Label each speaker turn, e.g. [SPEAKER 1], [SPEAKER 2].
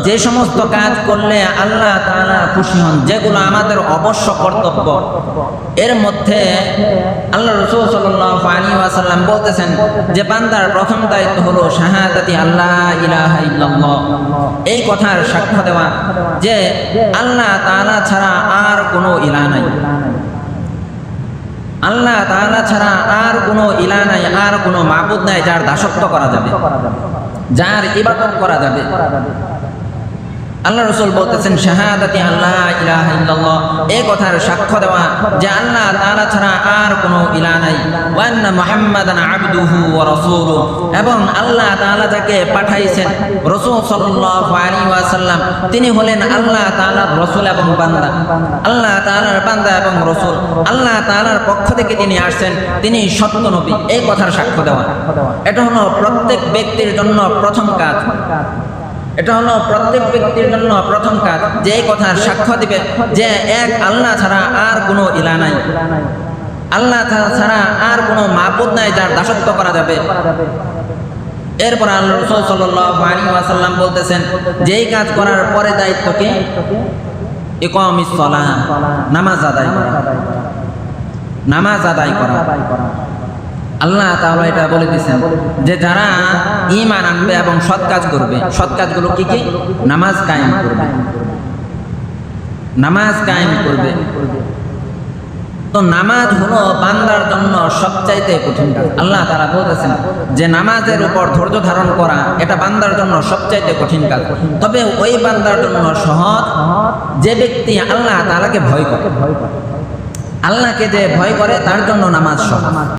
[SPEAKER 1] যে সমস্ত কাজ করলে আল্লাহ তাআলা খুশি হন, যেগুলো আমাদের অবশ্য কর্তব্য, এর মধ্যে আল্লাহ রাসূল সাল্লাল্লাহু আলাইহি ওয়াসাল্লাম বলতেছেন যে বান্দার প্রথম দায়িত্ব হলো শাহাদাতি আল্লাহ ইলাহা ইল্লাল্লাহ, এই কথার সাক্ষ্য দেওয়া যে আল্লাহ তাআলা ছাড়া আর কোনো ইলাহ নাই, আল্লাহ তাআলা ছাড়া আর কোনো ইলাহ নাই, আর কোনো মাবুদ নাই যার দাসত্ব করা যাবে, যার ইবাদত করা যাবে। আল্লাহ রাসূল বলতেছেন শাহাদাতি আল্লাহ ইলাহা ইল্লাল্লাহ, এই কথার সাক্ষ্য দেওয়া যে আল্লাহ তাআলা ছাড়া আর কোনো ইলাহ নাই, ওয়া আন্না মুহাম্মাদান আবদুহু ওয়া রাসূলুহু, এবং আল্লাহ তাআলা যাকে পাঠাইছেন রাসূল সাল্লাল্লাহু আলাইহি ওয়াসাল্লাম তিনি হলেন আল্লাহ তাআলার রাসূল এবং বান্দা, আল্লাহ তাআলার বান্দা এবং রাসূল, আল্লাহ তাআলার পক্ষ থেকে তিনি আসছেন, তিনি সত্য নবী, এই কথার সাক্ষ্য দেওয়া। এটা হলো প্রত্যেক ব্যক্তির জন্য প্রথম কাজ, এটা হলো প্রত্যেক ব্যক্তির জন্য প্রথম কাজ, যে এই কথার সাক্ষ্য দিবে যে এক আল্লাহ ছাড়া আর কোনো ইলাহ নাই, আল্লাহ ছাড়া আর কোনো মাবুদ নাই যার দাসত্ব করা যাবে। এরপর আল্লাহ রাসূল সাল্লাল্লাহু আলাইহি ওয়াসাল্লাম বলতেছেন যে এই কাজ করার পরে দায়িত্ব কি? ইকামিস সালাহ, নামাজ আদায় করা, নামাজ আদায় করা। আল্লাহ তাআলা এটা বলে দিয়েছেন যে যারা ঈমান আনবে এবং সৎ কাজ করবে, সৎ কাজগুলো কি কি? নামাজ কায়েম করবে, নামাজ কায়েম করবে। তো নামাজ হলো বান্দার জন্য সবচাইতে কঠিন কাজ। আল্লাহ তাআলা বলতেছেন যে নামাজের উপর ধৈর্য ধারণ করা এটা বান্দার জন্য সবচাইতে কঠিন কাজ, তবে ওই বান্দার জন্য সহজ যে ব্যক্তি আল্লাহ তাআলাকে ভয় করে, আল্লাহকে যে ভয় করে তার জন্য নামাজ সহজ।